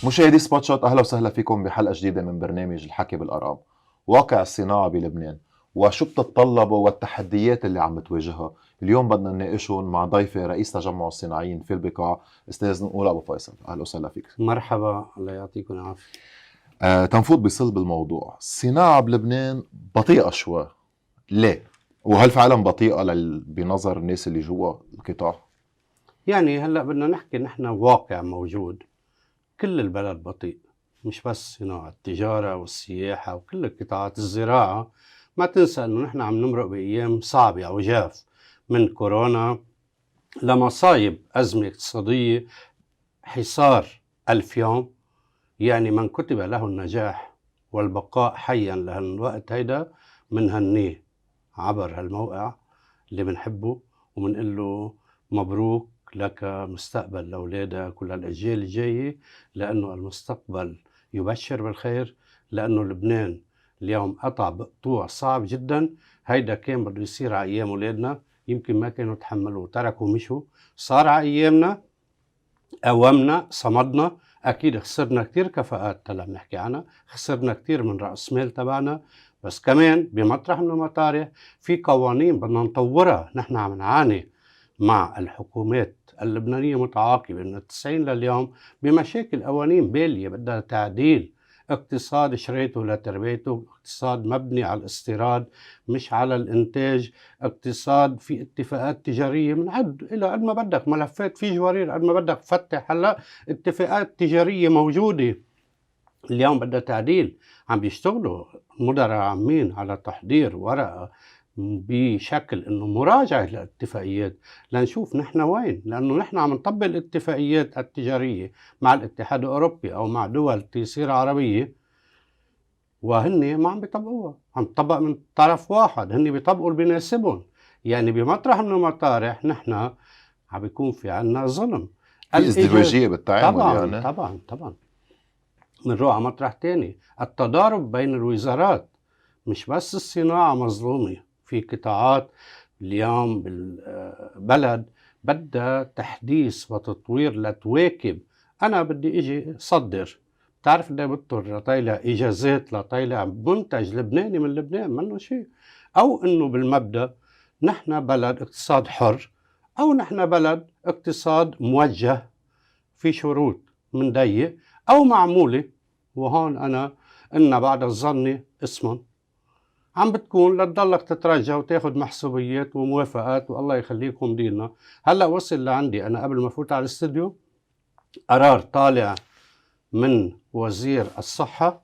مشاهدي سبوتشات، أهلا وسهلا فيكم بحلقة جديدة من برنامج الحكي بالأرقام. واقع الصناعة بلبنان وشو بتتطلبه والتحديات اللي عم بتواجهها اليوم بدنا نناقشهم مع ضيفة رئيس تجمع الصناعيين في البقاع، أستاذ نقول أبو فيصل. أهلا وسهلا فيك. مرحبا، الله يعطيكم العافية. تنفوت بصلب الموضوع، الصناعة بلبنان بطيئة شوي، ليه؟ وهل فعلا بطيئة بنظر الناس اللي جوا القطاع؟ يعني هلأ بدنا نحكي نحن واقع موجود. كل البلد بطيء، مش بس صناعة التجارة والسياحة وكل القطاعات. الزراعة ما تنسى انه نحن عم نمرق بأيام صعبة أو جاف، من كورونا لمصايب أزمة اقتصادية، حصار 1000 يوم. يعني من كتب له النجاح والبقاء حيا لهالوقت هيدا منهنيه عبر هالموقع اللي بنحبه، وبنقول له مبروك لك مستقبل لأولادك وللأجيال الجاية، لأنه المستقبل يبشر بالخير. لأنه لبنان اليوم قطع بقطوع صعب جدا. هيدا كان بده يصير على أيام أولادنا، يمكن ما كانوا تحملوا، تركوا مشوا. صار على أيامنا، قومنا، صمدنا. أكيد خسرنا كتير كفاءات هلا بنحكي عنها، خسرنا كتير من رأس مال تبعنا، بس كمان بمطرح من المطارح في قوانين بدنا نطورها. نحن عم نعاني مع الحكومات اللبنانية متعاقبة من التسعين لليوم بمشاكل قوانين بالية بدها تعديل. اقتصاد شريته لتربيته، اقتصاد مبني على الاستيراد مش على الانتاج، اقتصاد في اتفاقات تجارية من إلى قد ما بدك، ملفات في جوارير قد ما بدك فتح. هلا اتفاقات تجارية موجودة اليوم بدها تعديل. عم بيشتغلوا مدراء عامين على تحضير ورقة بشكل انه مراجعة للاتفاقيات لنشوف نحن وين، لانه نحن عم نطبق الاتفاقيات التجارية مع الاتحاد الاوروبي او مع دول تيسير عربية، وهن ما عم بيطبقوها، عم تطبق من طرف واحد، هن بيطبقوا اللي بيناسبهم. يعني بمطرح من المطارح نحن عم بيكون في عنا ظلم، في ازدواجية بالتعامل. طبعا يعني طبعا طبعا. بنروح على مطرح تاني، التضارب بين الوزارات. مش بس الصناعة مظلومة، في قطاعات اليوم بالبلد بدها تحديث وتطوير لتواكب. أنا بدي إجي صدر، بتعرف ده بضطر لطيلع إجازات، لطيلع منتج لبناني من لبنان منه شيء. أو إنه بالمبدأ نحن بلد اقتصاد حر، أو نحن بلد اقتصاد موجه في شروط من ضيق أو معمولة. وهون أنا إن بعد الظن اسم عم بتكون لتضلك تترجى وتاخد محسوبيات وموافقات والله يخليكم ديننا. هلأ وصل لعندي أنا قبل ما فوت على الاستوديو قرار طالع من وزير الصحة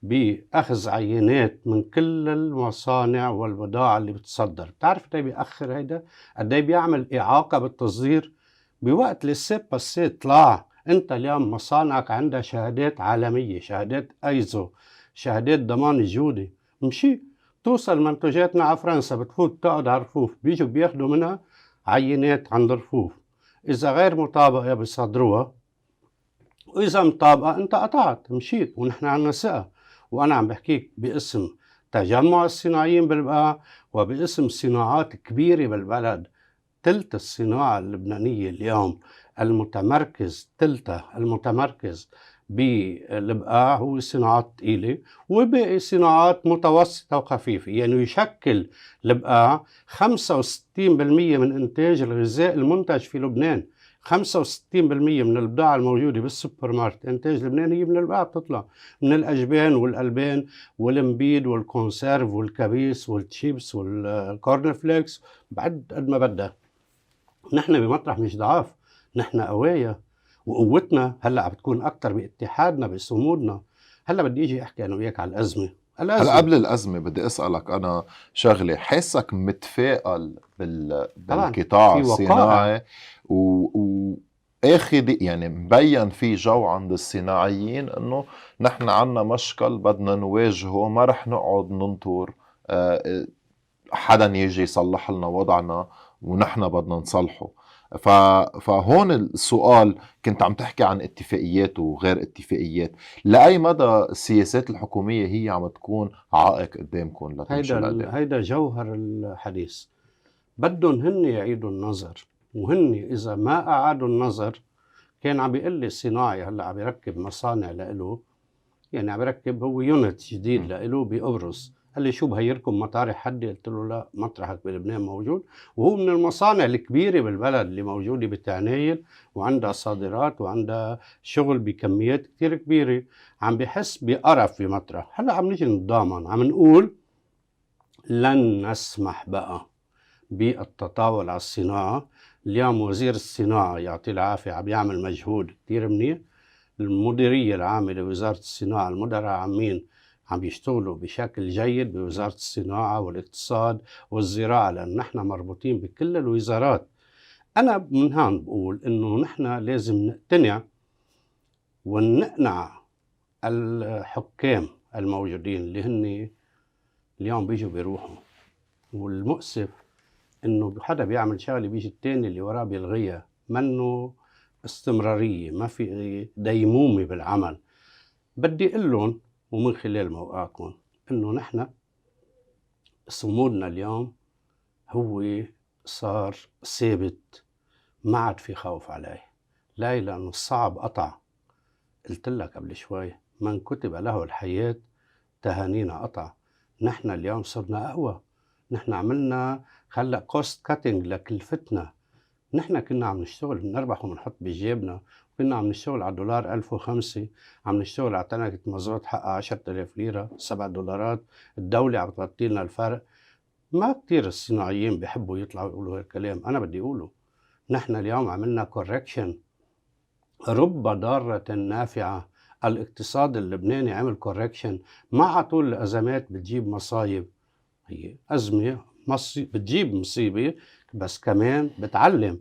بأخذ عينات من كل المصانع والبضاعة اللي بتصدر. بتعرف قد بيأخر هيدا؟ قد بيعمل إعاقة بالتصدير بوقت للسيب بس طلع. انت اليوم مصانعك عندها شهادات عالمية، شهادات ايزو، شهادات ضمان الجودة، مشي توصل منتجاتنا على فرنسا، بتفوت تقعد على الرفوف، بيجوا بياخدوا منها عينات عند الرفوف. اذا غير مطابقة بيصدروها، واذا مطابقة انت قطعت مشيت. ونحن عنا ثقة، وانا عم بحكيك باسم تجمع الصناعيين بالبقاع وباسم صناعات كبيرة بالبلد. تلت الصناعة اللبنانية اليوم المتمركز، تلتها المتمركز بالبقاع هو صناعات ثقيلة، وباقي صناعات متوسطة وخفيفة. يعني يشكل البقاع 65% من إنتاج الغذاء المنتج في لبنان. 65% من البضاعة الموجودة بالسوبر ماركت إنتاج لبنان هي من البقاع، بتطلع من الأجبان والألبان والمبيد والكونسيرف والكبيس والتشيبس والكورن فليكس، بعد قد ما بدك. نحن بمطرح مش ضعاف، نحن قوايا، وقوتنا هلا عم بتكون اكثر باتحادنا بصمودنا. هلا بدي اجي احكي انا وياك على الازمه. هلا قبل الأزمة بدي أسألك أنا شغلة، حاسك متفائل طبعا بالقطاع في وقائع. الصناعي واخد، يعني مبين في جو عند الصناعيين انه نحن عنا مشكل بدنا نواجهه، ما رح نقعد ننطر حدا يجي يصلح لنا وضعنا ونحن بدنا نصلحه. ف... فهون السؤال، كنت عم تحكي عن اتفاقيات وغير اتفاقيات، لأي مدى السياسات الحكومية هي عم تكون عائق قدامكم لتمشوا لقدام؟ هيدا جوهر الحديث. بدهم هن يعيدوا النظر، وهن اذا ما اعادوا النظر كان عم بيقول لي الصناعي هلا عم يركب مصانع لإله، يعني عم يركب هو يونت جديد لإله بقبرص. قال لي شو بهيركم مطارح حدي؟ قلت له لا، مطرحك بلبنان موجود، وهو من المصانع الكبيره بالبلد اللي موجوده بتعنايل وعندها صادرات وعندها شغل بكميات كتير كبيره. عم بحس بقرف بمطرح. هلا عم نيجي نتضامن، عم نقول لن نسمح بقى بالتطاول على الصناعه. اليوم وزير الصناعه يعطيه العافيه عم يعمل مجهود كتير منيح، المديرية العامة لوزارة الصناعة، المدراء عامين عم يشتغلوا بشكل جيد بوزارة الصناعة والاقتصاد والزراعة، لأن نحن مربوطين بكل الوزارات. أنا من هون بقول إنه نحن لازم نقتنع ونقنع الحكام الموجودين اللي هن اليوم بيجوا بيروحوا، والمؤسف إنه حدا بيعمل شغلة بيجي التاني اللي وراه بيلغيها. منه استمرارية، ما في ديمومة بالعمل. بدي اقول لهم ومن خلال موقعكم انه نحن صمودنا اليوم هو صار ثابت، ما عاد في خوف عليه. لا، لانه الصعب قطع. قلت لك قبل شوي من كتب له الحياة تهانينا قطع. نحن اليوم صرنا اقوى. نحن عملنا خلق كوست كاتنج لكلفتنا. نحن كنا عم نشتغل نربح ونحط بجيبنا، كنا عم نشتغل على دولار 1005، عم نشتغل على تنكة مازوت حقها 10,000 ليرة، $7. الدولة عم تغطي لنا الفرق. ما كتير الصناعيين بيحبوا يطلعوا يقولوا هالكلام، أنا بدي أقوله. نحن اليوم عملنا كوركشن، رب ضارة نافعة. الاقتصاد اللبناني عمل كوركشن. مع طول الأزمات بتجيب مصايب، هي أزمة بتجيب مصيبة بس كمان بتعلم.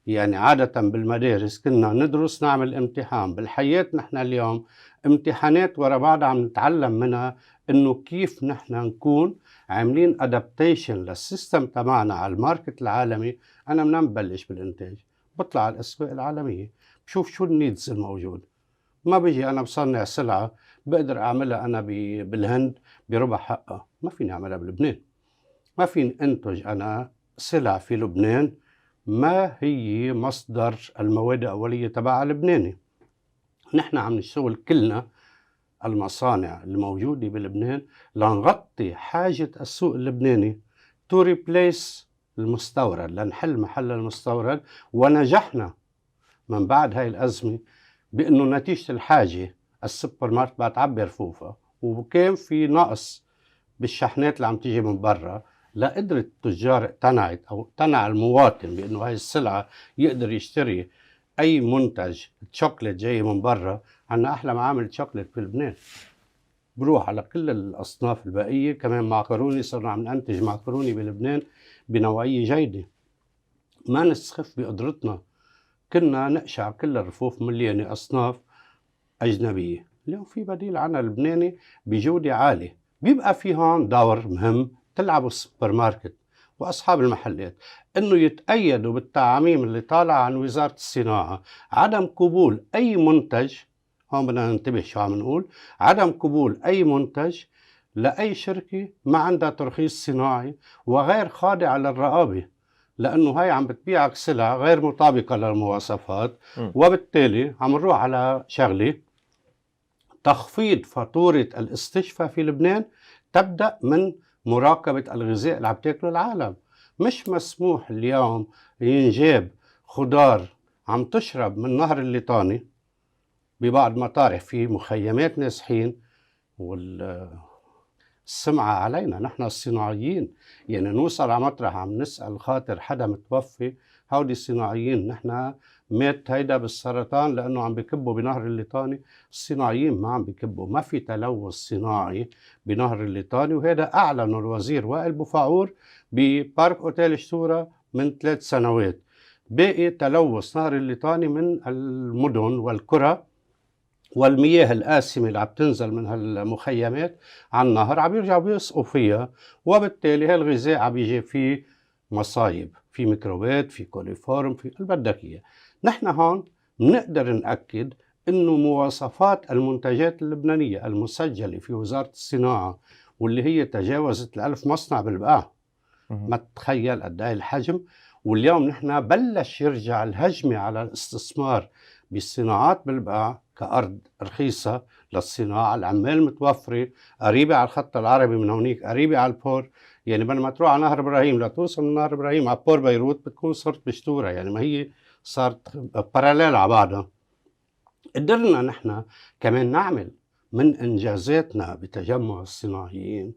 يعني عادة بالمدارس كنا ندرس نعمل امتحان، بالحياة نحن اليوم امتحانات ورا بعض عم نتعلم منها انه كيف نحن نكون عاملين ادابتيشن للسيستم تبعنا على الماركت العالمي. انا منين ببلش بالانتاج؟ بطلع على الاسواق العالمية بشوف شو النيدز الموجود. ما بيجي انا بصنع سلعة بقدر اعملها انا بالهند بربع حقها، ما فيني اعملها بلبنان. ما فيني انتج انا سلع في لبنان ما هي مصدر المواد الأولية تبعها لبناني. نحن عم نشتغل كلنا المصانع الموجودة بلبنان لنغطي حاجة السوق اللبناني to replace المستورد، لنحل محل المستورد. ونجحنا من بعد هاي الأزمة بأنه نتيجة الحاجة السوبر ماركت بقت تعبي رفوفها، وكان في نقص بالشحنات اللي عم تيجي من برا. لا، قدرت التجار اقتنعت او اقتنع المواطن بانه هاي السلعه يقدر يشتري اي منتج شوكليت جاي من برا. عنا احلى معامل شوكليت في لبنان، بروح على كل الاصناف الباقيه. كمان معكروني صرنا عم ننتج معكروني بلبنان بنوعيه جيده، ما نستخف بقدرتنا. كنا نقشع كل الرفوف مليانه اصناف اجنبيه، اليوم في بديل عنا لبناني بجوده عاليه. بيبقى في هون دور مهم تلعبوا السوبر ماركت واصحاب المحلات انه يتأيدوا بالتعاميم اللي طالعه عن وزاره الصناعه. عدم قبول اي منتج، هون بدنا ننتبه شو عم نقول، عدم قبول اي منتج لاي شركه ما عندها ترخيص صناعي وغير خاضعه للرقابه، لانه هاي عم بتبيعك سلع غير مطابقه للمواصفات. وبالتالي عم نروح على شغله، تخفيض فاتورة الاستشفاء في لبنان تبدأ من مراقبة الغذاء اللي عم تاكله العالم. مش مسموح اليوم ينجاب خضار عم تشرب من نهر الليطاني ببعض مطارح في مخيمات نازحين. والسمعة علينا نحن الصناعيين، يعني نوصل على مطرح عم نسأل خاطر حدا متوفي، هودي الصناعيين نحن مات هيدا بالسرطان لأنه عم بكبوا بنهر الليطاني. الصناعيين ما عم بكبوا، ما في تلوث صناعي بنهر الليطاني، وهذا أعلنه الوزير وائل بوفعور ببارك أوتيل شتورة من 3 سنوات. باقي تلوث نهر الليطاني من المدن والقرى والمياه الآسمة اللي عم تنزل من هالمخيمات على النهر عم يرجعوا بيسقوا فيها، وبالتالي هالغذاء عم يجي فيه مصايب، في ميكروبات، في كوليفورم، في اللي بدك اياه. نحن هون بنقدر نأكد انه مواصفات المنتجات اللبنانية المسجلة في وزارة الصناعة واللي هي تجاوزت 1000 مصنع بالبقاع. ما تتخيل قد ايه الحجم. واليوم نحن بلش يرجع الهجمة على الاستثمار بالصناعات بالبقع كأرض رخيصة للصناعة، العمال متوفرة قريبة على الخط العربي، من هونيك قريبة على البور. يعني بدل ما تروح على نهر إبراهيم لتوصل من نهر إبراهيم على بور بيروت بتكون صرت بشتورة، يعني ما هي صارت باراليل على بعضها. قدرنا نحن كمان نعمل من إنجازاتنا بتجمع الصناعيين،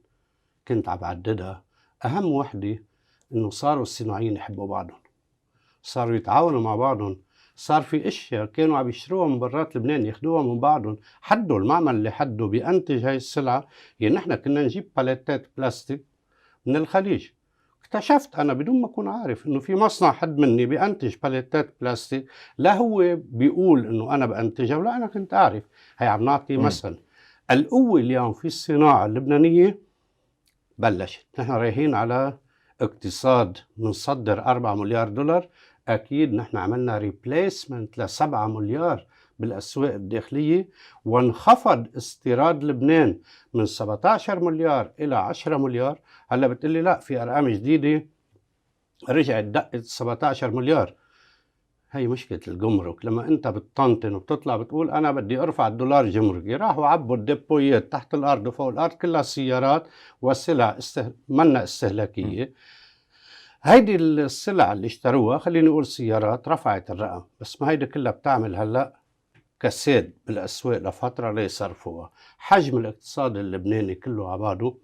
كنت عم بعددها، أهم وحدة إنه صاروا الصناعيين يحبوا بعضهم، صاروا يتعاونوا مع بعضهم، صار في اشياء كانوا عم يشتروها من برات لبنان ياخدوها من بعضهم، حدوا المعمل اللي حده بينتج هاي السلعة. يعني نحن كنا نجيب باليتات بلاستيك من الخليج، اكتشفت أنا بدون ما أكون عارف إنه في مصنع حد مني بينتج باليتات بلاستيك، لا هو بيقول إنه أنا بأنتجها ولا أنا كنت أعرف. هي عم نعطي مثل. القوة اليوم في الصناعة اللبنانية بلشت، نحن رايحين على اقتصاد بنصدر 4 مليار دولار، أكيد نحن عملنا ريبليسمنت ل7 مليار بالأسواق الداخلية، وانخفض استيراد لبنان من 17 مليار إلى 10 مليار. هلا بتقلي لا في أرقام جديدة رجعت دقت 17 مليار. هي مشكلة الجمرك، لما انت بتطنطن وبتطلع بتقول انا بدي ارفع الدولار جمركي، راحوا عبوا الديبويات تحت الارض وفوق الارض كلها سيارات وسلع منا استهلاكية. هيدي السلع اللي اشتروها، خليني اقول سيارات، رفعت الرقم، بس ما هيدي كلها بتعمل هلا كساد بالاسواق لفترة ليصرفوها. حجم الاقتصاد اللبناني كله على بعضه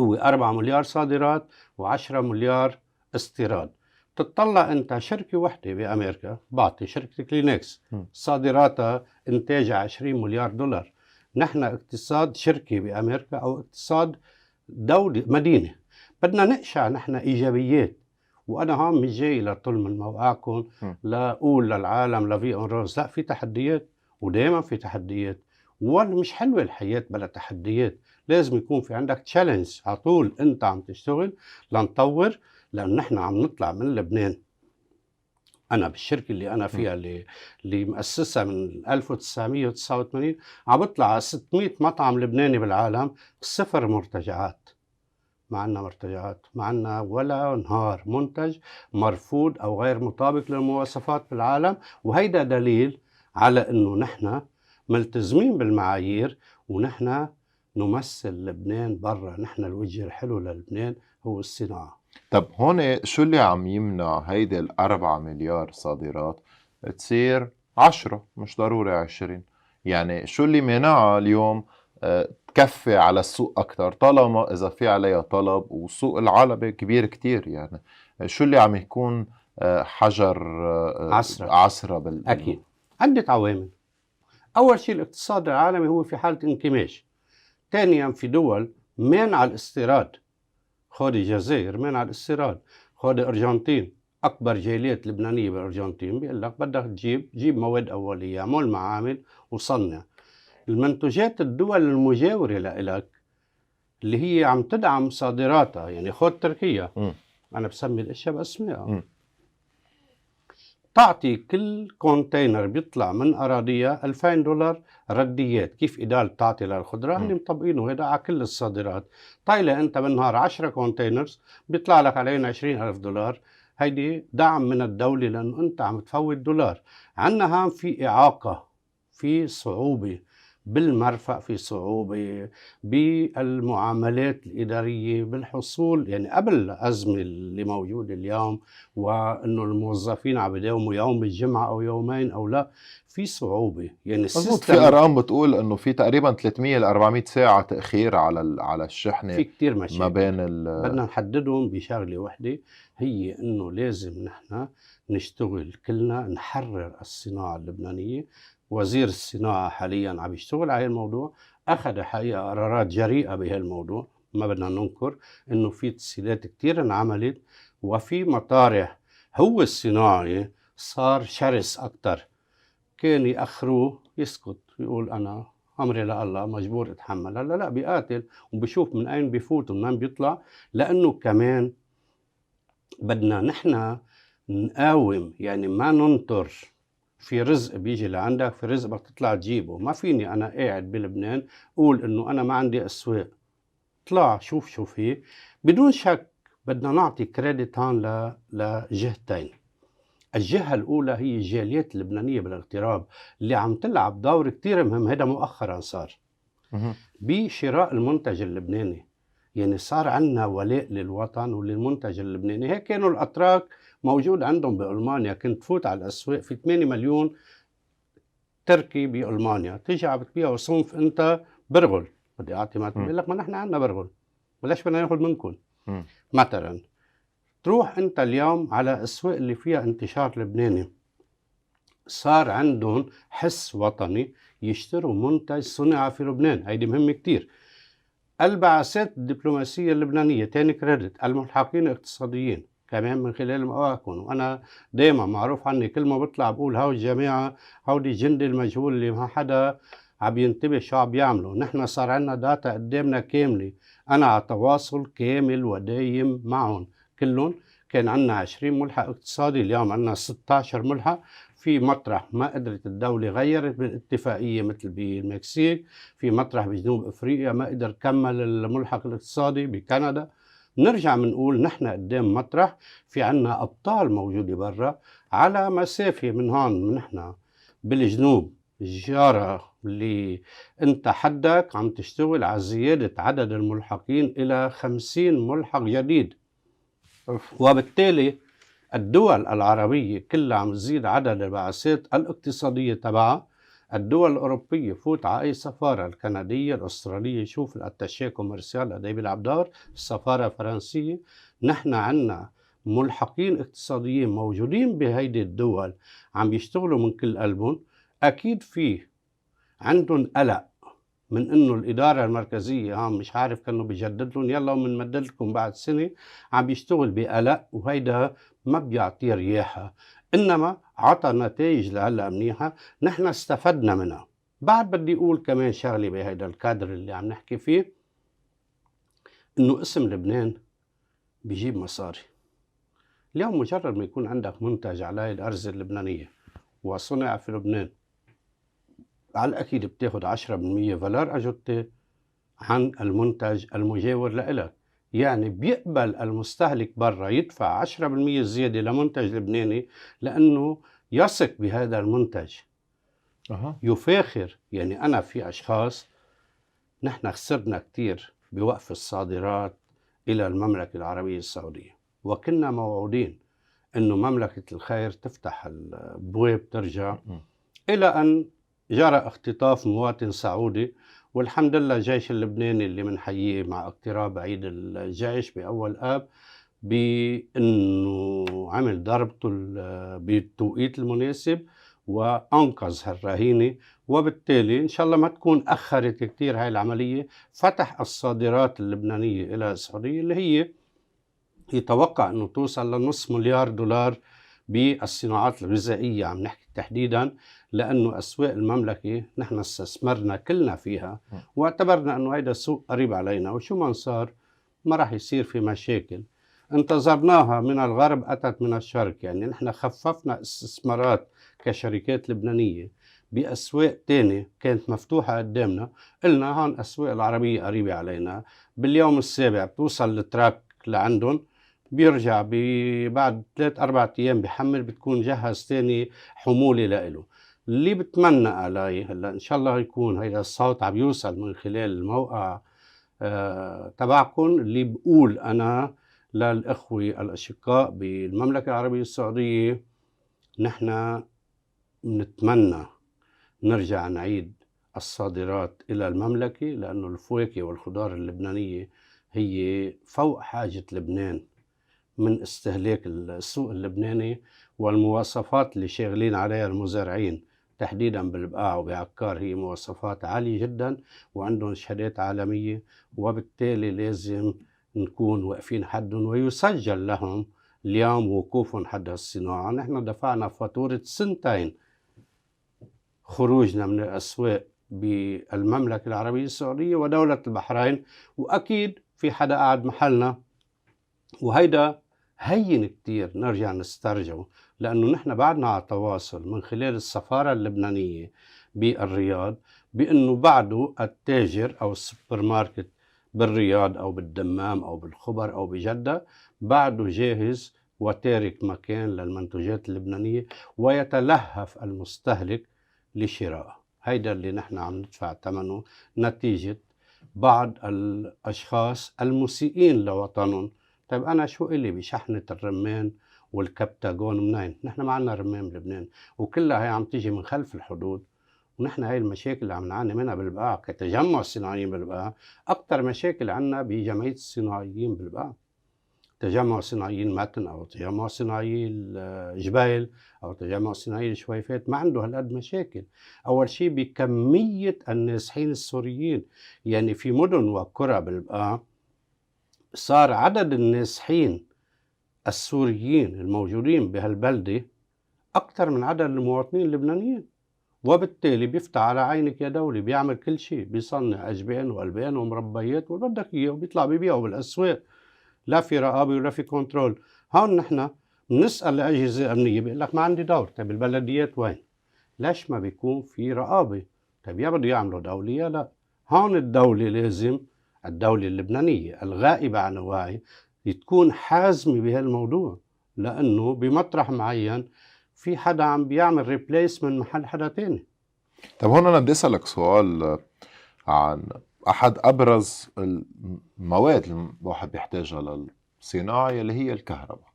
هو 4 مليار صادرات و10 مليار استيراد. تطلع انت شركة وحدة بأمريكا، بعطي شركة كلينكس صادراتها انتاجها 20 مليار دولار. نحن اقتصاد شركة بأمريكا او اقتصاد دولة مدينة. بدنا نقشع نحن ايجابيات. وانا هون مش جاي لطل من موقعكم لا اقول للعالم لا في اون روز، لا في تحديات ودائما في تحديات، ومش حلوة الحياة بلا تحديات. لازم يكون في عندك تشالنج على طول، انت عم تشتغل لنطور، لأن نحن عم نطلع من لبنان. أنا بالشركة اللي أنا فيها اللي مؤسسها من 1989 عم بطلع على 600 مطعم لبناني بالعالم، 0 مرتجعات. ما عنا مرتجعات، ما عنا ولا نهار منتج مرفوض أو غير مطابق للمواصفات بالعالم. وهيدا دليل على أنه نحن ملتزمين بالمعايير، ونحن نمثل لبنان برا. نحن الوجه الحلو للبنان هو الصناعة. طب هون شو اللي عم يمنع هيدي 4 مليار صادرات تصير 10، مش ضروري 20؟ يعني شو اللي منعها اليوم تكفي على السوق أكتر، طالما إذا في عليها طلب وسوق العالمي كبير كتير؟ يعني شو اللي عم يكون حجر عسرة أكيد عدة عوامل. أول شيء الاقتصاد العالمي هو في حالة انكماش. ثانيا في دول مانعة الاستيراد، خود الجزائر مانعة الاستيراد، خود الأرجنتين، أكبر جاليات لبنانية بالأرجنتين بيقول لك بدك جيب مواد أولية، اعمل معامل وصنع. المنتجات الدول المجاورة لإلك اللي هي عم تدعم صادراتها، يعني خود تركيا، أنا بسمي الأشياء بأسمائها، تعطي كل كونتينر بيطلع من أراضيها 2000 دولار رديات. كيف إدال تعطي للخضرة؟ هن مطبقينه هذا على كل الصادرات. طايلة أنت بالنهار 10 كونتينرز بيطلع لك علينا 20,000 دولار. هيدي دعم من الدولة لأنه أنت عم تفوت دولار. عنا هام في إعاقة، في صعوبة بالمرفق، في صعوبة بالمعاملات الإدارية بالحصول، يعني قبل الأزمة اللي موجودة اليوم وأنه الموظفين عم يداوموا يوم بالجمعة أو يومين أو لا، في صعوبة. يعني مزبوط، في أرقام بتقول أنه في تقريبا 300 ل 400 ساعة تأخير على الشحنة. في كتير مشاكل ما بين بدنا نحددهم بشغلة وحدة، هي أنه لازم نحن نشتغل كلنا نحرر الصناعة اللبنانية. وزير الصناعة حاليا عم يشتغل على الموضوع، أخذ حقيقة قرارات جريئة بهالموضوع. ما بدنا ننكر أنه في تسهيلات كتير انعملت، وفي مطارح هو الصناعي صار شرس أكتر. كان يأخروه يسكت يقول أنا أمري لله مجبور اتحمل. هلا لا، بيقاتل وبشوف من أين بيفوت ومن أين بيطلع، لأنه كمان بدنا نحن نقاوم، يعني ما ننطر. في رزق بيجي لعندك، في رزق بدك تطلع تجيبه. ما فيني أنا قاعد بلبنان أقول إنه أنا ما عندي أسواق. طلع شوف شو في. بدون شك بدنا نعطي كريدت هون لجهتين. الجهة الأولى هي الجاليات اللبنانية بالاغتراب اللي عم تلعب دور كتير مهم، هذا مؤخرا صار مهم. بشراء المنتج اللبناني. يعني صار عندنا ولاء للوطن وللمنتج اللبناني. هيك كانوا الأتراك موجود عندهم بألمانيا، كنت تفوت على الأسواق في 8 مليون تركي بألمانيا، تيجي عم بتبيعوا صنف أنت برغل، بدي أعطي مثل بيقول لك ما نحن عندنا برغل، وليش بدنا ناخذ منكم؟ مم. مثلا تروح أنت اليوم على الأسواق اللي فيها انتشار لبناني، صار عندهم حس وطني، يشتروا منتج صنع في لبنان. هيدي مهمة كتير. البعثات الدبلوماسية اللبنانية، تاني كريدت، الملحقين الاقتصاديين كمان من خلال مواقعهم. وأنا دايما معروف عني كل ما بطلع بقول هاو الجماعة هودي الجندي المجهول اللي ما حدا عم ينتبه شو عم بيعملوا. نحن صار عنا داتا قدامنا كاملة، أنا على تواصل كامل ودايم معهم كلهم. كان عنا 20 ملحق اقتصادي، اليوم عنا 16 ملحق. في مطرح ما قدرت الدولة غيرت بالاتفاقية مثل بالمكسيك، في مطرح بجنوب افريقيا ما قدر كمل الملحق الاقتصادي بكندا. نرجع منقول نحن قدام مطرح في عنا ابطال موجودة برا على مسافة من هون. من نحن بالجنوب الجارة اللي انت حدك عم تشتغل على زيادة عدد الملحقين الى 50 ملحق جديد، أوف. وبالتالي الدول العربية كلها عم تزيد عدد البعثات الاقتصادية تبعها. الدول الأوروبية فوت على أي سفارة، الكندية الأسترالية، شوف الأتاشيه كوميرسيال قد إيه بيلعب دور، السفارة الفرنسية. نحن عنا ملحقين اقتصاديين موجودين بهيدي الدول عم يشتغلوا من كل قلبهم. أكيد فيه عندهم قلق من انه الاداره المركزيه مش عارف كانوا بيجدد لهم، يلا ومنمدد لكم بعد سنه. عم بيشتغل بقلق، وهيدا ما بيعطي رياحه، انما عطى نتائج لهلا منيحه، نحن استفدنا منها. بعد بدي اقول كمان شغله بهيدا الكادر اللي عم نحكي فيه، انه اسم لبنان بيجيب مصاري. اليوم مجرد ما يكون عندك منتج على الارز اللبنانيه وصنع في لبنان، على الأكيد بتاخد 10% فالور أجوتي عن المنتج المجاور لإلك. يعني بيقبل المستهلك برا يدفع 10% زيادة لمنتج لبناني لأنه يثق بهذا المنتج، أها. يفاخر. يعني أنا في أشخاص، نحن خسرنا كتير بوقف الصادرات إلى المملكة العربية السعودية، وكنا موعودين أنه مملكة الخير تفتح البواب ترجع، مم. إلى أن جرى اختطاف مواطن سعودي. والحمد لله الجيش اللبناني اللي منحييه مع اقتراب عيد الجيش بأول آب بأنه عمل ضربته بالتوقيت المناسب وأنقذ هالرهينة. وبالتالي إن شاء الله ما تكون أخرت كتير هاي العملية. فتح الصادرات اللبنانية إلى السعودية اللي هي يتوقع أنه توصل لنص مليار دولار بالصناعات الغذائية، عم نحكي تحديدا، لأنه أسواق المملكة نحن استثمرنا كلنا فيها واعتبرنا أنه هيدا سوق قريب علينا، وشو ما صار ما راح يصير في مشاكل. انتظرناها من الغرب أتت من الشرق. يعني نحن خففنا استثمارات كشركات لبنانية بأسواق تانية كانت مفتوحة قدامنا، قلنا هون أسواق العربية قريبة علينا. باليوم السابع بتوصل التراك لعندهم، بيرجع بعد 3-4 أيام بحمل، بتكون جهز تاني حمولة لإله. اللي بتمنى علي هلا إن شاء الله يكون هيدا الصوت عم يوصل من خلال الموقع تبعكم، اللي بقول أنا للإخوة الأشقاء بالمملكة العربية السعودية، نحن نتمنى نرجع نعيد الصادرات إلى المملكة، لأنه الفواكه والخضار اللبنانية هي فوق حاجة لبنان من استهلاك السوق اللبناني. والمواصفات اللي شاغلين عليها المزارعين تحديدا بالبقاع وبعكار هي مواصفات عالية جدا وعندهم شهادات عالمية، وبالتالي لازم نكون واقفين حدهم ويسجل لهم اليوم وقوفهم حد الصناعة. نحن دفعنا فاتورة 2 خروجنا من الأسواق بالمملكة العربية السعودية ودولة البحرين، وأكيد في حدا قاعد محلنا، وهيدا هين كتير نرجع نسترجعه، لأنه نحن بعدنا على تواصل من خلال السفارة اللبنانية بالرياض بأنه بعده التاجر أو السوبر ماركت بالرياض أو بالدمام أو بالخبر أو بجدة بعده جاهز وتارك مكان للمنتوجات اللبنانية ويتلهف المستهلك لشرائها. هيدا اللي نحن عم ندفع ثمنه نتيجة بعض الأشخاص المسيئين لوطنهم. طيب أنا شو إلي بشحنة الرمان والكبتاجون منين؟ نحن ما عنا رمان بلبنان، وكلها هي عم تيجي من خلف الحدود. ونحن هاي المشاكل اللي عم نعاني منها بالبقاع كتجمع الصناعيين بالبقاع، أكتر مشاكل عنا بجمعية الصناعيين بالبقاع. تجمع صناعيين متن أو تجمع صناعي الجبال أو تجمع صناعي الشويفات ما عنده هالقد مشاكل. أول شيء بكمية النازحين السوريين، يعني في مدن وقرى بالبقاع صار عدد النازحين السوريين الموجودين بهالبلدة أكثر من عدد المواطنين اللبنانيين، وبالتالي بيفتح على عينك يا دولة، بيعمل كل شيء، بيصنع أجبان وألبان ومربيات واللي بدك إياه، وبيطلع بيبيعه بالأسواق. لا في رقابة ولا في كنترول. هون نحن بنسأل الأجهزة الأمنية بيقول لك ما عندي دور. طيب البلديات وين؟ ليش ما بيكون في رقابة؟ طيب يا بده يعملوا دولة يا لا. هون الدولة لازم، الدولة اللبنانية الغائبة عن الوعي، تكون حازمة بهالموضوع، لأنه بمطرح معين في حدا عم بيعمل ريبليس من محل حدا تاني. طب هون أنا بدي أسألك سؤال عن أحد أبرز المواد اللي الواحد بيحتاجها للصناعة اللي هي الكهرباء.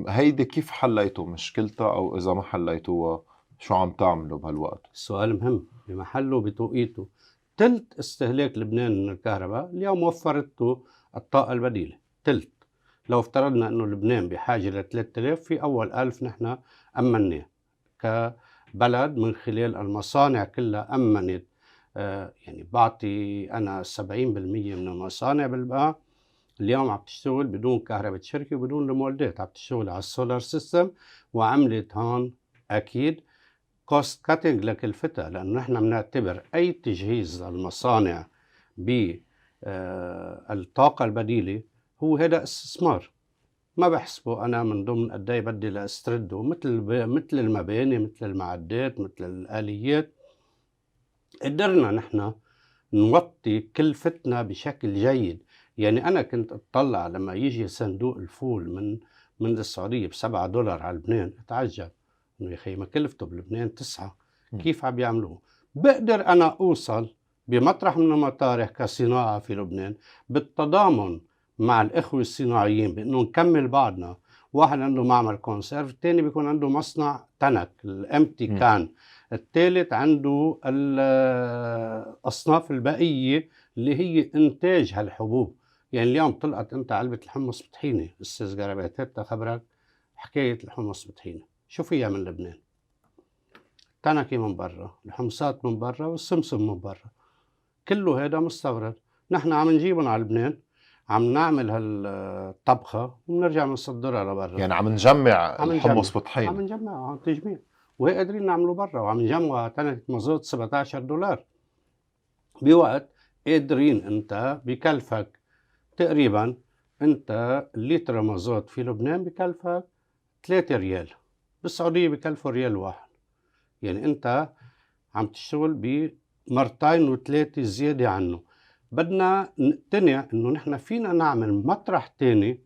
هيدي كيف حليتوا مشكلتها، أو إذا ما حليتوها شو عم تعملوا بهالوقت؟ السؤال مهم بمحله بتوقيته. تلت استهلاك لبنان من الكهرباء اليوم وفرته الطاقة البديلة، تلت. لو افترضنا أنه لبنان بحاجة ل 3000، في أول 1000 نحن أمناه كبلد من خلال المصانع كلها أمنت. يعني بعطي أنا 70% من المصانع بالبقاع اليوم عم تشتغل بدون كهرباء شركة وبدون المولدات، عم تشتغل على السولار سيستم، وعملت هون أكيد كوست كاتنج لكلفتها، لأنه نحن بنعتبر أي تجهيز للمصانع بالطاقة البديلة هو هذا استثمار. ما بحسبه أنا من ضمن قد ايه بدي لاسترده، مثل المباني، مثل المعدات، مثل الآليات. قدرنا نحن نوطي كلفتنا بشكل جيد. يعني أنا كنت أطلع لما يجي صندوق الفول من السعودية $7 على لبنان، أتعجب إنه يا أخي ما كلفته بلبنان 9، كيف عم يعملوه؟ بقدر أنا أوصل بمطرح من المطارح كصناعة في لبنان بالتضامن مع الإخوة الصناعيين بأنه نكمل بعضنا. واحد عنده معمل كونسيرف، الثاني بيكون عنده مصنع تنك الامتي كان، الثالث عنده الأصناف البقية اللي هي إنتاج هالحبوب. يعني اليوم طلعت أنت علبة الحمص بطحينة أستاذ قرابات، هات خبرك حكاية الحمص بطحينة شو فيها من لبنان؟ تنكي من برا، الحمصات من برا، والسمسم من برا، كله هذا مستورد. نحن عم نجيبهم على لبنان، عم نعمل هالطبخة وبنرجع بنصدرها لبرا. يعني عم نجمع الحمص عم بطحين. نجمعها، عم تجميع، وهي قادرين نعمله برا، وعم نجمعها تنكة مازوت $17 بوقت قادرين. انت بكلفك تقريبا، انت الليتر مازوت في لبنان بكلفك 3 ريال، بالسعودية بكلفه ريال واحد. يعني انت عم تشتغل بمرتين وثلاثة زيادة عنه. بدنا نقتنع انه نحن فينا نعمل مطرح تاني،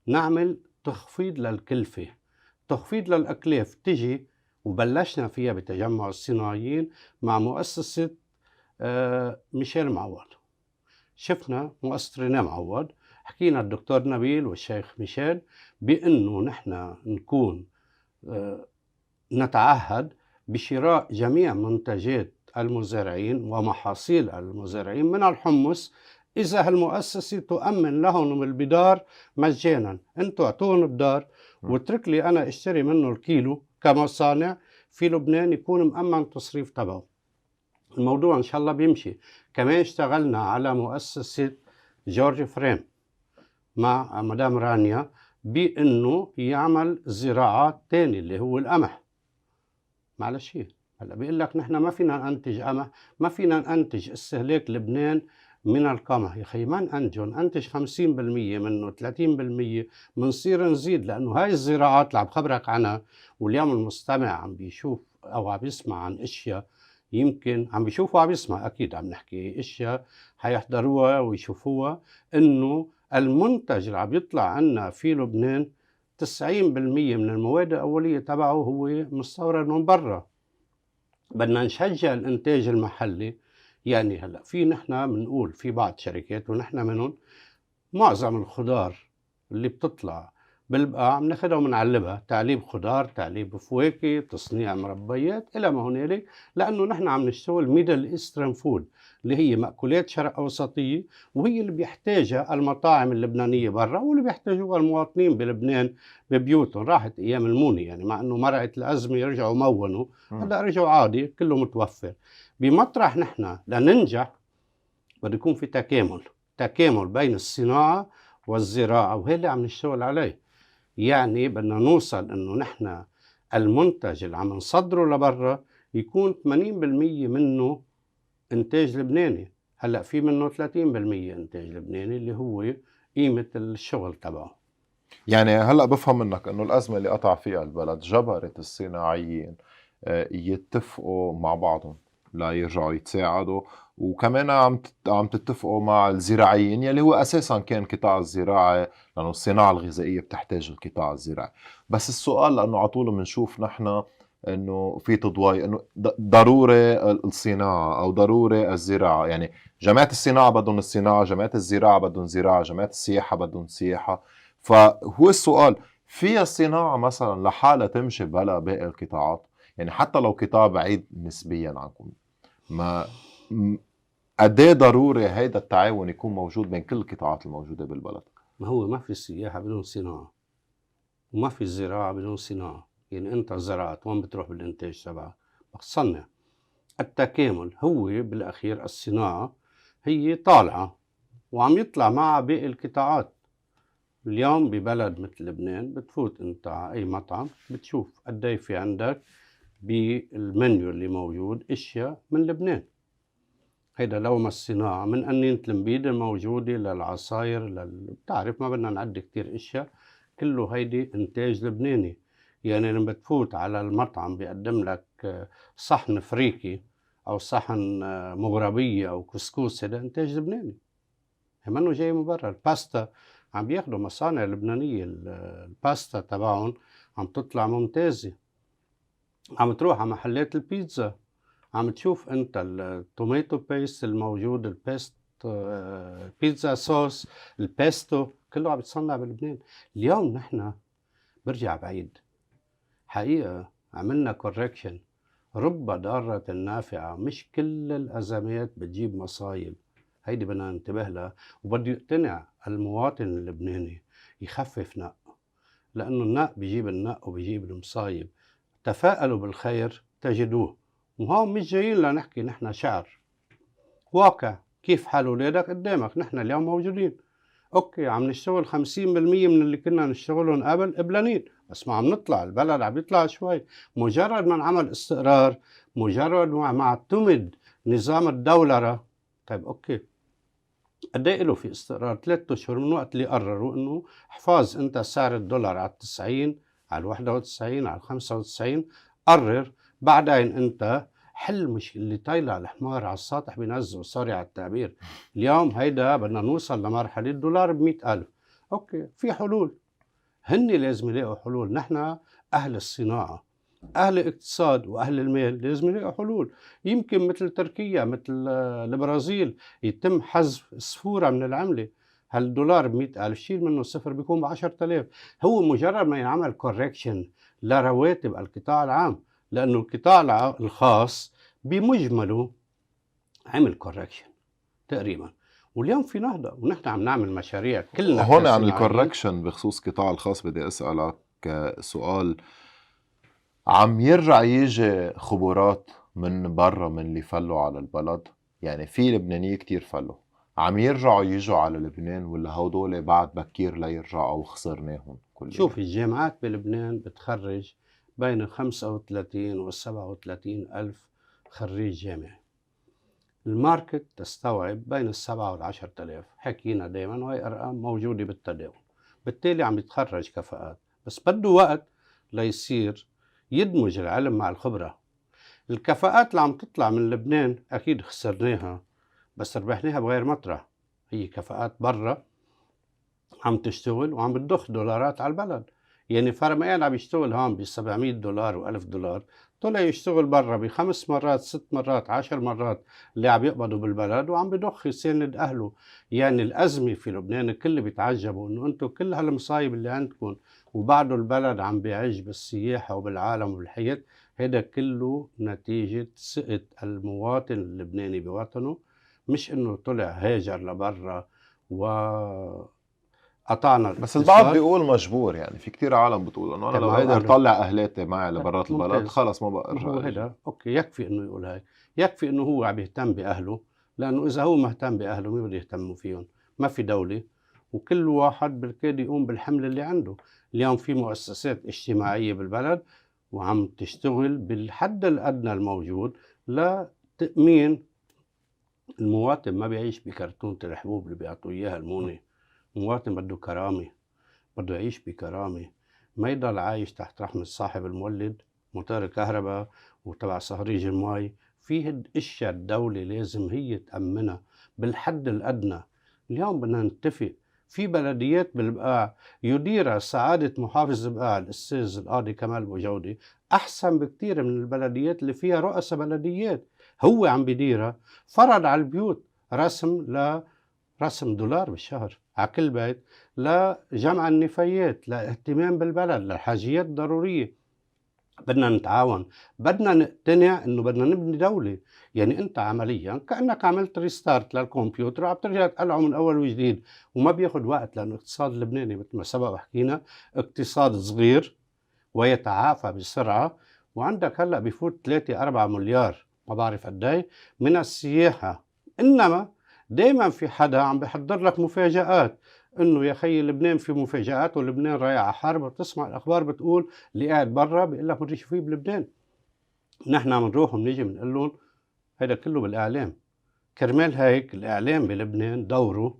نعمل تخفيض للكلفة، تخفيض للأكلاف تجي. وبلشنا فيها بتجمع الصناعيين مع مؤسسة ميشيل معوض. شفنا مؤسسة رينيه معوض، حكينا الدكتور نبيل والشيخ ميشيل بأنه نحن نكون نتعهد بشراء جميع منتجات المزارعين ومحاصيل المزارعين من الحمص إذا هالمؤسسة تؤمن لهم البدار مجانا. انتوا اعطوهم البدار واترك لي أنا اشتري منه الكيلو كمصانع في لبنان يكون مأمن تصريف تبعه. الموضوع إن شاء الله بيمشي. كمان اشتغلنا على مؤسسة جورج فريم مع مدام رانيا بأنه يعمل زراعات تاني اللي هو القمح. معلش هلا بيقول لك نحن ما فينا ننتج قمح، ما فينا ننتج استهلاك لبنان من القمح. يا اخي ما ننتجه، ننتج 50% منه، 30% بنصير نزيد، لانه هاي الزراعات اللي عم خبرك عنها واليوم المستمع عم بيشوف او عم يسمع عن اشياء، يمكن عم بيشوف وعم يسمع، اكيد عم نحكي اشياء حيحضروها ويشوفوها، انه المنتج اللي عم يطلع عنا في لبنان 90% من المواد الأولية تبعه هو مستورد من برا. بدنا نشجع الإنتاج المحلي. يعني هلا في نحن بنقول في بعض شركات ونحن منهم، معظم الخضار اللي بتطلع بالبقاع بناخدها وبنعلبها تعليب خضار، تعليب فواكه، تصنيع مربيات إلى ما هنالك، لأنه نحن عم نشتغل ميدل إيسترن فود اللي هي مأكولات شرق أوسطية، وهي اللي بيحتاجها المطاعم اللبنانية برا واللي بيحتاجوها المواطنين بلبنان ببيوتهم. راحت أيام الموني، يعني مع أنه مرقت الأزمة يرجعوا مونوا، هلا رجعوا عادي كله متوفر. بمطرح نحن لننجح بده يكون في تكامل بين الصناعة والزراعة، وهي اللي عم نشتغل عليه. يعني بدنا نوصل انه نحن المنتج اللي عم نصدره لبرا يكون 80% منه انتاج لبناني. هلا في منه 30% انتاج لبناني اللي هو قيمة الشغل تبعه. يعني هلأ بفهم منك إنه الأزمة اللي قطع فيها البلد جبرت الصناعيين يتفقوا مع بعضهم ليرجعوا يتساعدوا، وكمان عم تتفقوا مع الزراعيين يلي هو أساسا كان قطاع الزراعة، لأنه الصناعة الغذائية بتحتاج القطاع الزراعي. بس السؤال، لأنه على طول بنشوف نحن إنه في تضوي إنه ضروري الصناعة أو ضروري الزراعة، يعني جماعة الصناعة بدهم الصناعة، جماعة الزراعة بدهم زراعة، جماعة السياحة بدهم سياحة. فهو السؤال، فيها الصناعة مثلا لحالها تمشي بلا باقي القطاعات؟ يعني حتى لو قطاع بعيد نسبيا عنكم، ما قد ايه ضروري هيدا التعاون يكون موجود بين كل القطاعات الموجودة بالبلد؟ ما هو ما في سياحة بدون صناعة، وما في زراعة بدون صناعة. يعني انت زرعت وين بتروح بالانتاج تبعك؟ بتصنع. التكامل هو بالاخير الصناعة هي طالعة وعم يطلع معها باقي القطاعات. اليوم ببلد مثل لبنان بتفوت انت على اي مطعم بتشوف قد ايه في عندك بالمنيو اللي موجود اشياء من لبنان. هيدا لو ما الصناعة من قنينة المبيدة الموجودة للعصاير بتعرف ما بدنا نعد كتير اشياء، كله هيدي انتاج لبناني. يعني لما بتفوت على المطعم بيقدم لك صحن فريكي او صحن مغربية او كسكس، هذا انتاج لبناني، منه جاي من برا. الباستا عم بياخدوا مصانع لبنانية، الباستا تبعهم عم تطلع ممتازة. عم تروح على محلات البيتزا عم تشوف انت التوميتو بيست الموجود، البيست بيتزا صوص، البيستو كله عم يتصنع بلبنان. اليوم نحن برجع بعيد حقيقة عملنا كوركشن. رب ضارة نافعة، مش كل الأزمات بتجيب مصايب، هيدي بدنا ننتبه لها. وبده يقتنع المواطن اللبناني يخفف نق، لأنه النق بيجيب النق وبيجيب المصايب. تفاءلوا بالخير تجدوه. وهون مش جايين لنحكي نحن شعر، واقع. كيف حال ولادك قدامك، نحن اليوم موجودين. اوكي عم نشتغل 50% من اللي كنا نشتغلهم قبل قبلانين، بس ما عم نطلع، البلد عم يطلع شوي. مجرد ما انعمل استقرار، مجرد ما اعتمد نظام الدولرة، طيب اوكي قد ايه له في استقرار؟ 3 اشهر من وقت اللي قرروا انه احفظ انت سعر الدولار على 90، على 91، على 95. قرر بعدين انت حل، مش اللي طايله الحمار على السطح بينزل، سوري على التعبير. اليوم هيدا بدنا نوصل لمرحله الدولار ب100,000. اوكي في حلول، هن لازم يلاقوا حلول. نحن اهل الصناعه، اهل الاقتصاد واهل المال لازم يلاقوا حلول. يمكن مثل تركيا، مثل البرازيل، يتم حذف سفوره من العمله. هالدولار ب100,000 شيل منه صفر بيكون ب10,000. هو مجرد ما ينعمل كوركشن لرواتب القطاع العام، لانه القطاع الخاص بمجمله عمل كوركشن تقريبا. واليوم في نهضه ونحن عم نعمل مشاريع كلنا هون عن كصناعيين. الكوركشن بخصوص القطاع الخاص بدي أسألك سؤال. عم يرجع يجي خبرات من برا من اللي فلوا على البلد؟ يعني في لبنانية كتير فلوا، عم يرجعوا يجوا على لبنان، ولا هودول بعد بكير ليرجعوا وخسرناهم كليا؟ شوف الجامعات بلبنان بتخرج بين 35 و 37 ألف خريج جامعي. الماركت تستوعب بين 7 وال 10,000، حكينا دايما وهي أرقام موجودة بالتداول. بالتالي عم يتخرج كفاءات، بس بده وقت ليصير يدمج العلم مع الخبرة. الكفاءات اللي عم تطلع من لبنان أكيد خسرناها، بس ربحناها بغير مطرح. هي كفاءات برا عم تشتغل وعم بتضخ دولارات على البلد. يعني فرميان عم يشتغل هون ب $700 و$1000، طلع يشتغل برا ب5 مرات 6 مرات 10 مرات اللي عم يقبضوا بالبلد، وعم بدخ يساند أهله. يعني الأزمة في لبنان الكل بيتعجبوا إنه أنتم كل هالمصايب اللي عندكم وبعده البلد عم بيعج بالسياحة وبالعالم وبالحياة، هذا كله نتيجة ثقة المواطن اللبناني بوطنه، مش إنه طلع هاجر لبرا وقطعنا بس البعض الاقتصاد. بيقول مجبور، يعني في كتير عالم بتقول انه انا لو تمام، قادر أهله طلع اهلاتي معي لبرات البلد ممتاز. خلص ما بقى ما ارجع هو اجي. هذا أوكي، يكفي إنه يقول هاي، يكفي إنه هو عم يهتم بأهله، لأنه إذا هو مهتم بأهله مين بده يهتموا فيهم؟ ما في دولة، وكل واحد بالكاد يقوم بالحمل اللي عنده. اليوم في مؤسسات اجتماعية بالبلد وعم تشتغل بالحد الأدنى الموجود لتأمين المواطن. ما بيعيش بكرتونة الحبوب اللي بيعطوه إياها المونة. المواطن بده كرامة، بده يعيش بكرامة، ما يضل عايش تحت رحمة صاحب المولد موتور الكهرباء وتبع صهريج المي. في اشياء الدولة لازم هي تأمنها بالحد الأدنى. اليوم بدنا نتفق في بلديات بالبقاع يديرها سعادة محافظ البقاع الأستاذ القاضي كمال بوجودي أحسن بكتير من البلديات اللي فيها رؤساء بلديات. هو عم بديرها، فرض على البيوت رسم $1 بالشهر على كل بيت لجمع النفايات، لاهتمام بالبلد، للحاجيات الضرورية. بدنا نتعاون، بدنا نقتنع انه بدنا نبني دولة. يعني انت عمليا كأنك عملت ريستارت للكمبيوتر وعم ترجع تقلعه من اول وجديد، وما بياخد وقت، لانه الاقتصاد اللبناني مثل ما سبق وحكينا اقتصاد صغير ويتعافى بسرعة. وعندك هلأ بفوت 3-4 مليار ما بعرف قدي من السياحة. إنما دايما في حدا عم بيحضر لك مفاجآت، إنه يا خيي لبنان في مفاجآت ولبنان رايح على حرب، وتسمع الأخبار بتقول اللي قاعد برا بيقول لك مدري شو في بلبنان. نحن بنروح وبنيجي بنقول لهم هيدا كله بالإعلام. كرمال هيك الإعلام بلبنان دوره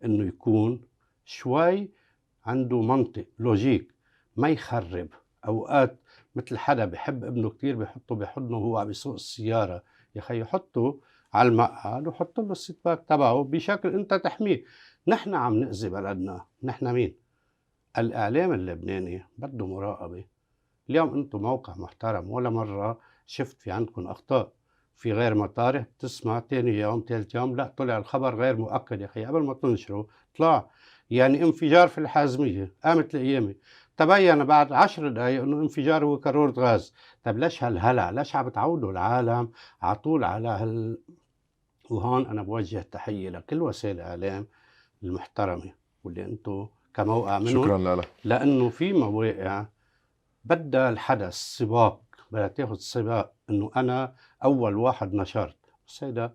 إنه يكون شوي عنده منطق لوجيك، ما يخرب. اوقات مثل حدا بحب ابنه كتير بيحطه بحضنه وهو عم يسوق السياره، يا خي حطه على المقعد وحط له السيت باك تبعه بشكل انت تحميه. نحن عم نأذي بلدنا، نحن مين؟ الاعلام اللبناني بده مراقبه. اليوم انتم موقع محترم، ولا مره شفت في عندكم اخطاء في غير مطارح بتسمع تاني يوم ثالث يوم لا طلع الخبر غير مؤكد؟ يا اخي قبل ما تنشره طلع. يعني انفجار في الحازميه قامت القيامه، تبين بعد 10 دقائق انه انفجار هو كرورة غاز. طب ليش هالهلع؟ ليش عم تعودوا العالم على طول على وهون انا بوجه تحيه لكل وسائل الاعلام المحترمه واللي انتم كموقع منهم، شكرا لك. لانه في مواقع بدها الحدث سباق، بدها تاخد سباق انه انا اول واحد نشرت. بس هيدا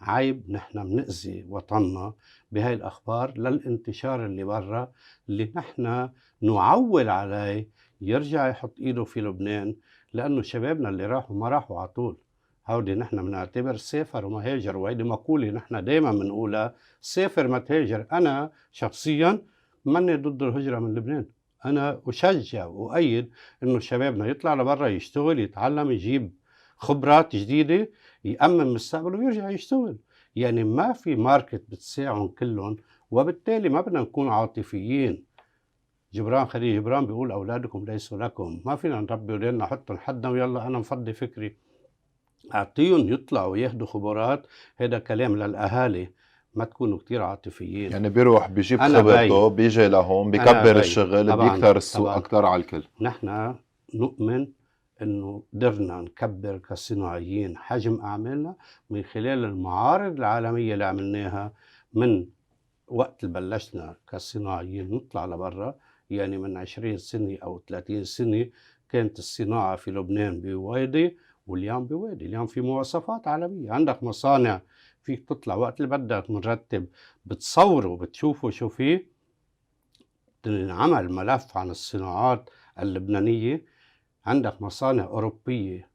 عيب، نحن بنأذي وطننا بهاي الاخبار للانتشار اللي برا، اللي نحن نعول عليه يرجع يحط ايده في لبنان. لانه شبابنا اللي راحوا ما راحوا على طول، هودي نحن بنعتبر سافر وما هاجر، وهيدي مقولة نحن دايما بنقولها، سافر ما تهاجر. انا شخصيا ماني ضد الهجرة من لبنان، أنا أشجع وأؤيد إنه شبابنا يطلع لبرا يشتغل يتعلم يجيب خبرات جديدة يأمن مستقبله ويرجع يشتغل. يعني ما في ماركت بتساعهم كلهم، وبالتالي ما بدنا نكون عاطفيين. جبران خليل جبران بيقول أولادكم ليسوا لكم، ما فينا نربي ولادنا نحطهم حدنا ويلا أنا مفضي فكري. أعطيهم يطلعوا وياخدوا خبرات. هذا كلام للأهالي، ما تكونوا كتير عاطفيين. يعني بيروح بيجيب أنا بي خبرته بيجي لهون أنا بكبر بي الشغل طبعا بيكتر السوق طبعا اكتر على الكل. نحن نؤمن انه قدرنا نكبر كصناعيين حجم اعمالنا من خلال المعارض العالميه اللي عملناها من وقت اللي بلشنا كصناعيين نطلع لبرا. يعني من 20 سنه او 30 سنه كانت الصناعه في لبنان بوادي، واليوم بوادي. اليوم في مواصفات عالميه، عندك مصانع فيك تطلع وقت اللي بدك مرتب بتصوروا بتشوفوا شو فيه. انعمل ملف عن الصناعات اللبنانية، عندك مصانع أوروبية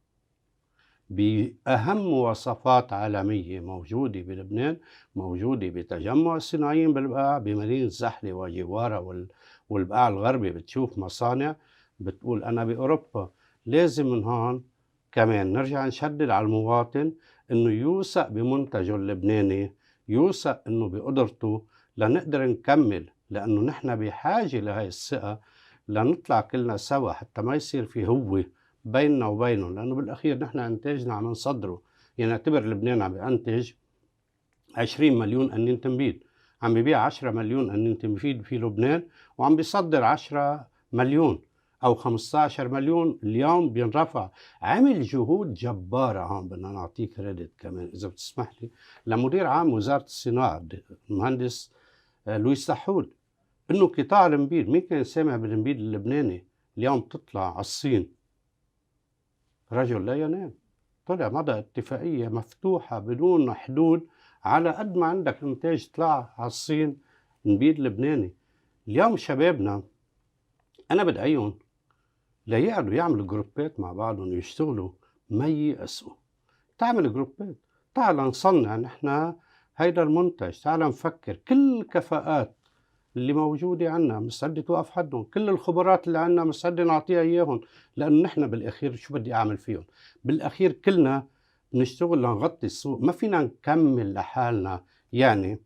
بأهم مواصفات عالمية موجودة بلبنان، موجودة بتجمع الصناعيين بالبقاع بمدينة زحلة وجوارها والبقاع الغربي. بتشوف مصانع بتقول أنا بأوروبا. لازم من هون كمان نرجع نشدد على المواطن إنه يوثق بمنتجه اللبناني، يوثق إنه بقدرته لنقدر نكمل، لأنه نحن بحاجة لهي الثقة لنطلع كلنا سوا حتى ما يصير في هو بيننا وبينهم، لأنه بالأخير نحن إنتاجنا عم نصدره. يعني اعتبر لبنان عم بينتج 20 مليون قنين تنبيد، عم بيبيع 10 مليون قنين تنبيد في لبنان، وعم بيصدر 10 مليون أو 15 مليون اليوم بينرفع. عمل جهود جبارة. هون بدنا نعطيه كريدت كمان إذا بتسمح لي لمدير عام وزارة الصناعة المهندس لويس سحود، إنه قطاع النبيد، مين كان سامع بالنبيد اللبناني؟ اليوم تطلع على الصين رجل لا ينام، طلع مضى اتفاقية مفتوحة بدون حدود على قد ما عندك إنتاج طلع على الصين نبيد لبناني. اليوم شبابنا أنا بدعيهم ليقعدوا يعملوا جروبات مع بعضهم ويشتغلوا، ما ييأسوا. تعمل جروبات، تعال نصنع نحن هيدا المنتج، تعال نفكر كل الكفاءات اللي موجودة عنا مستعدة توقف حدهم، كل الخبرات اللي عنا مستعدة نعطيها إياهم، لأنه نحن بالأخير شو بدي أعمل فيهم؟ بالأخير كلنا بنشتغل لنغطي السوق، ما فينا نكمل لحالنا. يعني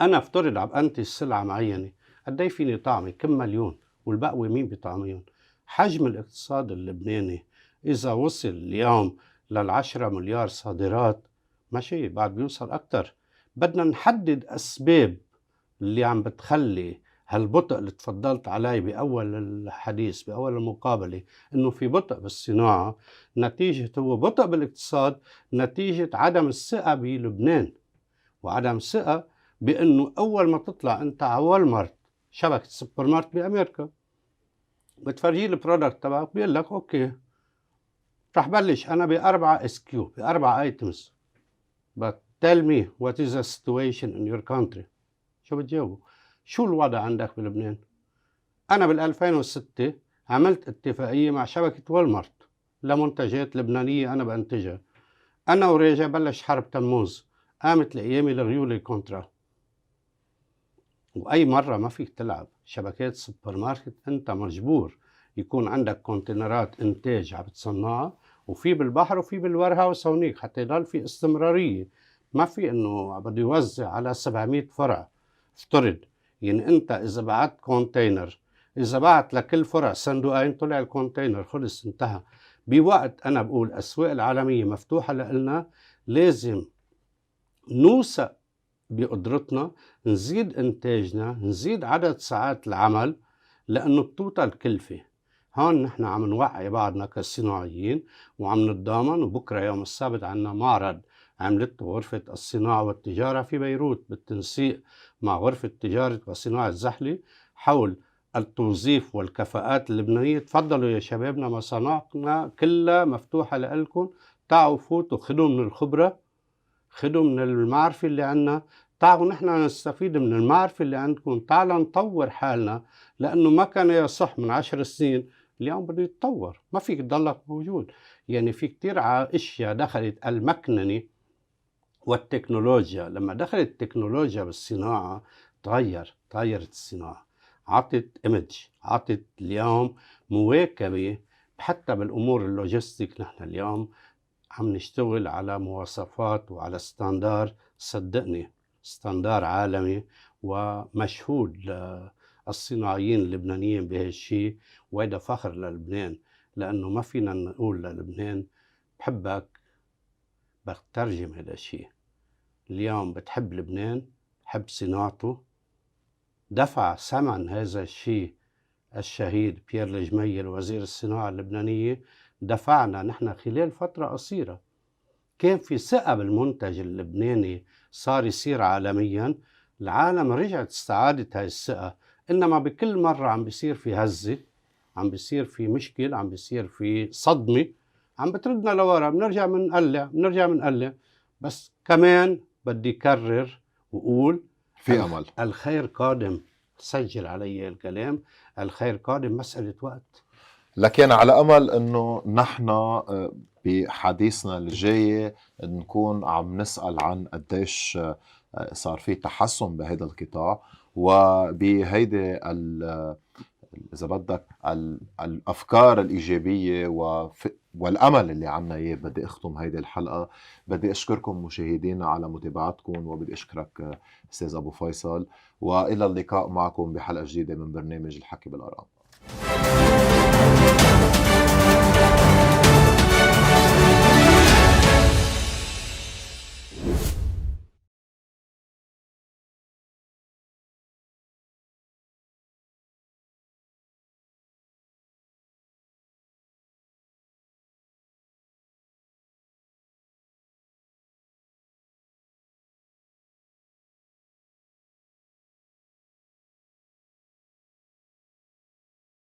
أنا افترض عم أنتج سلعة معينة، قد إيه فيني طعمي؟ كم مليون، والبقوة مين بيطعميهم؟ حجم الاقتصاد اللبناني إذا وصل اليوم لل10 مليار صادرات، ماشي بعد بيوصل أكتر. بدنا نحدد أسباب اللي عم بتخلي هالبطء اللي تفضلت عليه بأول الحديث بأول المقابلة، إنه في بطء بالصناعة، نتيجة هو بطء بالاقتصاد، نتيجة عدم الثقة بلبنان، وعدم الثقة بأنه أول ما تطلع أنت على والمارت شبكة سوبر ماركت بأمريكا بتفرجيه البرودكت تبعك بيقول لك أوكي رح بلش أنا ب4 SKU ب4 items but tell me what is the situation in your country. شو بتجاوبوا؟ شو الوضع عندك بلبنان؟ أنا بال2006 عملت اتفاقية مع شبكة والمارت لمنتجات لبنانية أنا بنتجها. أنا وراجع بلش حرب تموز، قامت لأيامي الغيول الكونترا، وأي مرة ما فيك تلعب شبكات سوبر ماركت، أنت مجبور يكون عندك كونتينرات إنتاج عم بتصنعها، وفي بالبحر وفي بالوير هاوس هونيك حتى يضل في استمرارية. ما في إنه بده يوزع على 700 فرع. افترض يعني أنت إذا بعت كونتينر، إذا بعت لكل فرع صندوقين طلع الكونتينر خلص انتهى. بوقت أنا بقول الأسواق العالمية مفتوحة لنا، لازم نوثق بقدرتنا، نزيد إنتاجنا، نزيد عدد ساعات العمل، لأنه بتوطى الكلفة. هون نحن عم نوعي بعضنا كصناعيين وعم نتضامن. وبكرة يوم السبت عنا معرض عملته غرفة الصناعة والتجارة في بيروت بالتنسيق مع غرفة تجارة وصناعة زحلة حول التوظيف والكفاءات اللبنانية. تفضلوا يا شبابنا، مصانعنا كلها مفتوحة لكم، تعالوا فوتوا خدوا من الخبرة، خدوا من المعرفة اللي عنا، تعالوا نحن نستفيد من المعرفة اللي عندكم، تعالوا نطور حالنا، لأنه ما كان يصح من 10 سنين اليوم بده يتطور، ما فيك تضلك موجود. يعني في كتير اشياء دخلت المكننة والتكنولوجيا. لما دخلت التكنولوجيا بالصناعة تغيرت الصناعة، عطت ايمج، عطت اليوم مواكبة حتى بالأمور اللوجستيك. نحن اليوم عم نشتغل على مواصفات وعلى ستاندار، صدقني ستاندار عالمي ومشهود للصناعيين اللبنانيين بهالشي، وهذا فخر للبنان. لأنه ما فينا نقول للبنان بحبك، بترجم هذا الشيء. اليوم بتحب لبنان، بحب صناعته، دفع ثمن هذا الشيء الشهيد بيير الجميل وزير الصناعة اللبنانية. دفعنا نحن خلال فترة قصيرة، كان في ثقة بالمنتج اللبناني صار يصير عالميا، العالم رجعت استعادت هاي الثقة. إنما بكل مرة عم بيصير في هزة، عم بيصير في مشكل، عم بيصير في صدمة، عم بتردنا لورا، بنرجع منقلع. بس كمان بدي كرر وقول في أمل. الخير قادم. سجل علي الكلام، الخير قادم، مسألة وقت. لكن على أمل أنه نحن بحديثنا الجاي نكون عم نسأل عن قديش صار في تحسن بهذا القطاع، وبهيدي إذا بدك الأفكار الإيجابية والأمل اللي عنا إياه. بدي أختم هيدي الحلقة، بدي أشكركم مشاهدينا على متابعتكم، وبدي أشكرك أستاذ أبو فيصل، وإلى اللقاء معكم بحلقة جديدة من برنامج الحكي بالآراء. عليكم.